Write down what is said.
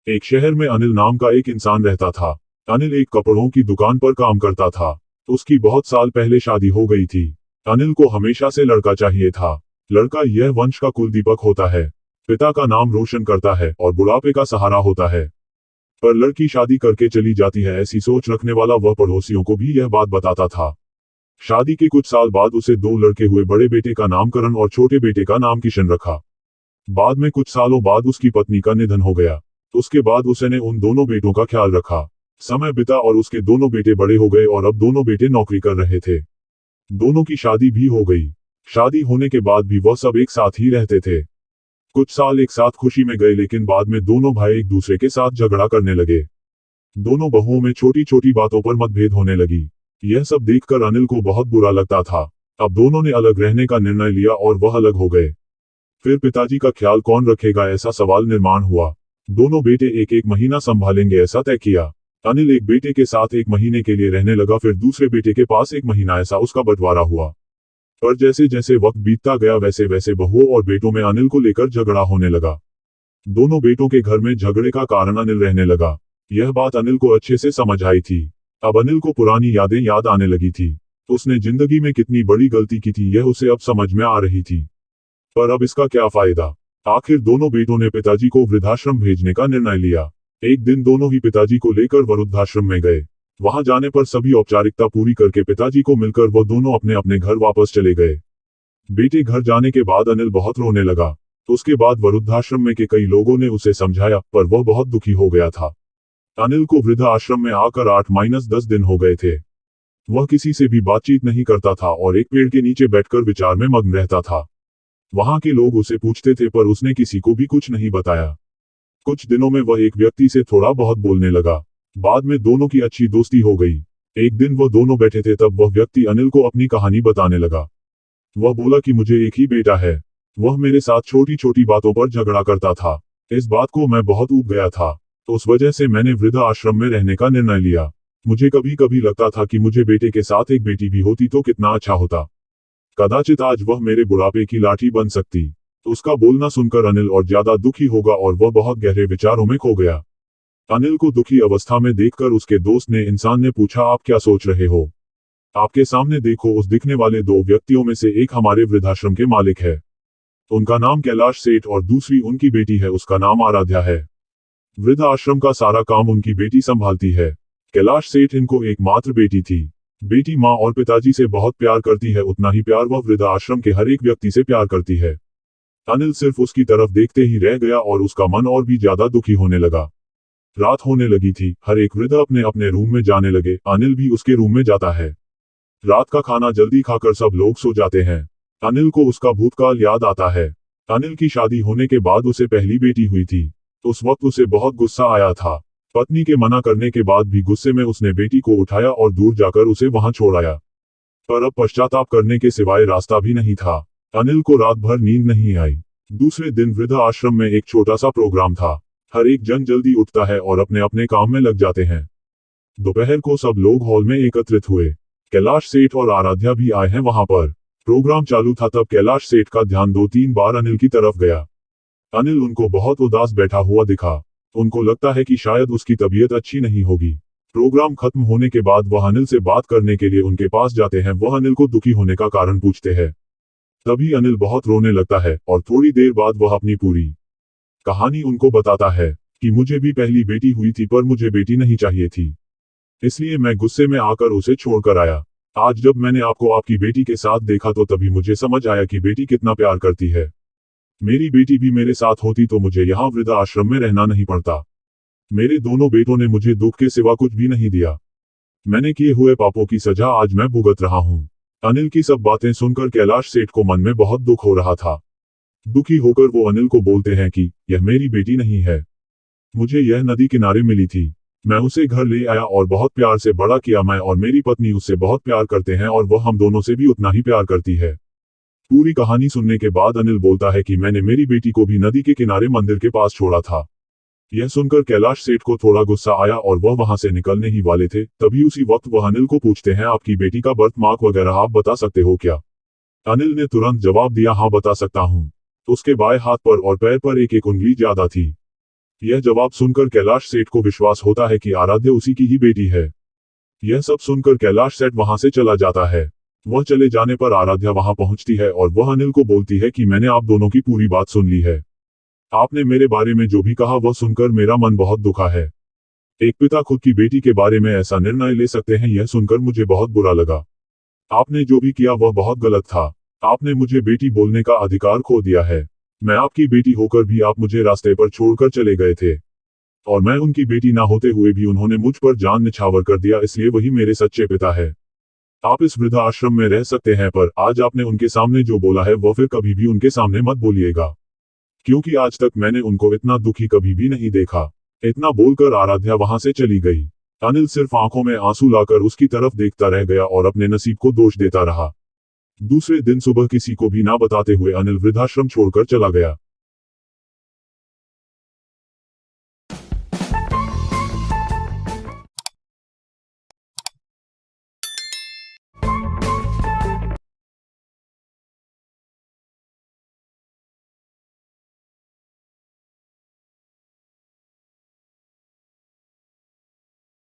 एक शहर में अनिल नाम का एक इंसान रहता था। अनिल एक कपड़ों की दुकान पर काम करता था। उसकी बहुत साल पहले शादी हो गई थी। अनिल को हमेशा से लड़का चाहिए था। लड़का यह वंश का कुलदीपक होता है, पिता का नाम रोशन करता है और बुढ़ापे का सहारा होता है। पर लड़की शादी करके चली जाती है, ऐसी सोच रखने वाला वह पड़ोसियों को भी यह बात बताता था। शादी के कुछ साल बाद उसे दो लड़के हुए। बड़े बेटे का नाम करण और छोटे बेटे का नाम किशन रखा। बाद में कुछ सालों बाद उसकी पत्नी का निधन हो गया। उसके बाद उसने उन दोनों बेटों का ख्याल रखा। समय बीता और उसके दोनों बेटे बड़े हो गए और अब दोनों बेटे नौकरी कर रहे थे। दोनों की शादी भी हो गई। शादी होने के बाद भी वह सब एक साथ ही रहते थे। कुछ साल एक साथ खुशी में गए, लेकिन बाद में दोनों भाई एक दूसरे के साथ झगड़ा करने लगे। दोनों बहुओं में छोटी छोटी बातों पर मतभेद होने लगी। यह सब देखकर अनिल को बहुत बुरा लगता था। अब दोनों ने अलग रहने का निर्णय लिया और वह अलग हो गए। फिर पिताजी का ख्याल कौन रखेगा, ऐसा सवाल निर्माण हुआ। दोनों बेटे एक एक महीना संभालेंगे, ऐसा तय किया। अनिल एक बेटे के साथ एक महीने के लिए रहने लगा, फिर दूसरे बेटे के पास एक महीना, ऐसा उसका बंटवारा हुआ। पर जैसे जैसे वक्त बीतता गया वैसे वैसे बहुओं और बेटों में अनिल को लेकर झगड़ा होने लगा। दोनों बेटों के घर में झगड़े का कारण अनिल रहने लगा। यह बात अनिल को अच्छे से समझ आई थी। अब अनिल को पुरानी यादें याद आने लगी थी। उसने जिंदगी में कितनी बड़ी गलती की थी, यह उसे अब समझ में आ रही थी। पर अब इसका क्या फायदा। आखिर दोनों बेटों ने पिताजी को वृद्धाश्रम भेजने का निर्णय लिया। एक दिन दोनों ही पिताजी को लेकर वृद्धाश्रम में गए। वहां जाने पर सभी औपचारिकता पूरी करके पिताजी को मिलकर वह दोनों अपने अपने घर वापस चले गए। बेटे घर जाने के बाद अनिल बहुत रोने लगा। उसके बाद वृद्धाश्रम में के कई लोगों ने उसे समझाया, पर वह बहुत दुखी हो गया था। अनिल को वृद्धाश्रम में आकर 8-10 दिन हो गए थे। वह किसी से भी बातचीत नहीं करता था और एक पेड़ के नीचे बैठकर विचार में मग्न रहता था। वहां के लोग उसे पूछते थे, पर उसने किसी को भी कुछ नहीं बताया। कुछ दिनों में वह एक व्यक्ति से थोड़ा बहुत बोलने लगा। बाद में दोनों की अच्छी दोस्ती हो गई। एक दिन वह दोनों बैठे थे, तब वह व्यक्ति अनिल को अपनी कहानी बताने लगा। वह बोला कि मुझे एक ही बेटा है। वह मेरे साथ छोटी छोटी बातों पर झगड़ा करता था। इस बात को मैं बहुत ऊब गया था। तो उस वजह से मैंने वृद्ध आश्रम में रहने का निर्णय लिया। मुझे कभी कभी लगता था कि मुझे बेटे के साथ एक बेटी भी होती तो कितना अच्छा होता। कदाचित आज वह मेरे बुढ़ापे की लाठी बन सकती। उसका बोलना सुनकर अनिल और ज्यादा दुखी होगा और वह बहुत गहरे विचारों में खो गया। अनिल को दुखी अवस्था में देखकर उसके दोस्त ने इंसान ने पूछा, आप क्या सोच रहे हो? आपके सामने देखो, उस दिखने वाले दो व्यक्तियों में से एक हमारे वृद्धाश्रम के मालिक है। उनका नाम कैलाश सेठ और दूसरी उनकी बेटी है, उसका नाम आराध्या है। वृद्ध आश्रम का सारा काम उनकी बेटी संभालती है। कैलाश सेठ इनको एकमात्र बेटी थी। बेटी माँ और पिताजी से बहुत प्यार करती है, उतना ही प्यार वह वृद्ध आश्रम के हर एक व्यक्ति से प्यार करती है। अनिल सिर्फ उसकी तरफ देखते ही रह गया और उसका मन और भी ज्यादा दुखी होने लगा। रात होने लगी थी। हर एक वृद्ध अपने अपने रूम में जाने लगे। अनिल भी उसके रूम में जाता है। रात का खाना जल्दी खाकर सब लोग सो जाते हैं। अनिल को उसका भूतकाल याद आता है। अनिल की शादी होने के बाद उसे पहली बेटी हुई थी। उस वक्त उसे बहुत गुस्सा आया था। पत्नी के मना करने के बाद भी गुस्से में उसने बेटी को उठाया और दूर जाकर उसे वहां छोड़ आया। पर अब पश्चाताप करने के सिवाय रास्ता भी नहीं था। अनिल को रात भर नींद नहीं आई। दूसरे दिन वृद्ध आश्रम में एक छोटा सा प्रोग्राम था। हर एक जन जल्दी उठता है और अपने अपने काम में लग जाते हैं। दोपहर को सब लोग हॉल में एकत्रित हुए। कैलाश सेठ और आराध्या भी आए हैं वहां पर। प्रोग्राम चालू था तब कैलाश सेठ का ध्यान 2-3 बार अनिल की तरफ गया। अनिल उनको बहुत उदास बैठा हुआ दिखा। उनको लगता है कि शायद उसकी तबीयत अच्छी नहीं होगी। प्रोग्राम खत्म होने के बाद वह अनिल से बात करने के लिए उनके पास जाते हैं। वह अनिल को दुखी होने का कारण पूछते हैं। तभी अनिल बहुत रोने लगता है और थोड़ी देर बाद वह अपनी पूरी कहानी उनको बताता है कि मुझे भी पहली बेटी हुई थी, पर मुझे बेटी नहीं चाहिए थी, इसलिए मैं गुस्से में आकर उसे छोड़कर आया। आज जब मैंने आपको आपकी बेटी के साथ देखा तो तभी मुझे समझ आया कि बेटी कितना प्यार करती है। मेरी बेटी भी मेरे साथ होती तो मुझे यहाँ वृद्ध आश्रम में रहना नहीं पड़ता। मेरे दोनों बेटों ने मुझे दुख के सिवा कुछ भी नहीं दिया। मैंने किए हुए पापों की सजा आज मैं भुगत रहा हूँ। अनिल की सब बातें सुनकर कैलाश सेठ को मन में बहुत दुख हो रहा था। दुखी होकर वो अनिल को बोलते हैं कि यह मेरी बेटी नहीं है। मुझे यह नदी किनारे मिली थी। मैं उसे घर ले आया और बहुत प्यार से बड़ा किया। मैं और मेरी पत्नी उससे बहुत प्यार करते हैं और वह हम दोनों से भी उतना ही प्यार करती है। पूरी कहानी सुनने के बाद अनिल बोलता है कि मैंने मेरी बेटी को भी नदी के किनारे मंदिर के पास छोड़ा था। यह सुनकर कैलाश सेठ को थोड़ा गुस्सा आया और वह वहां से निकलने ही वाले थे। तभी उसी वक्त वह अनिल को पूछते हैं, आपकी बेटी का बर्थ मार्क वगैरह आप बता सकते हो क्या? अनिल ने तुरंत जवाब दिया, हाँ बता सकता हूँ। उसके बाएं हाथ पर और पैर पर एक एक उंगली ज्यादा थी। यह जवाब सुनकर कैलाश सेठ को विश्वास होता है कि आराध्या उसी की ही बेटी है। यह सब सुनकर कैलाश सेठ वहां से चला जाता है। वह चले जाने पर आराध्या वहां पहुंचती है और वह अनिल को बोलती है कि मैंने आप दोनों की पूरी बात सुन ली है। आपने मेरे बारे में जो भी कहा वह सुनकर मेरा मन बहुत दुखा है। एक पिता खुद की बेटी के बारे में ऐसा निर्णय ले सकते हैं, यह सुनकर मुझे बहुत बुरा लगा। आपने जो भी किया वह बहुत गलत था। आपने मुझे बेटी बोलने का अधिकार खो दिया है। मैं आपकी बेटी होकर भी आप मुझे रास्ते पर छोड़कर चले गए थे, और मैं उनकी बेटी ना होते हुए भी उन्होंने मुझ पर जान निछावर कर दिया, इसलिए वही मेरे सच्चे पिता है। आप इस वृद्धाश्रम में रह सकते हैं, पर आज आपने उनके सामने जो बोला है वह फिर कभी भी उनके सामने मत बोलिएगा, क्योंकि आज तक मैंने उनको इतना दुखी कभी भी नहीं देखा। इतना बोलकर आराध्या वहां से चली गई। अनिल सिर्फ आंखों में आंसू लाकर उसकी तरफ देखता रह गया और अपने नसीब को दोष देता रहा। दूसरे दिन सुबह किसी को भी ना बताते हुए अनिल वृद्धाश्रम छोड़कर चला गया।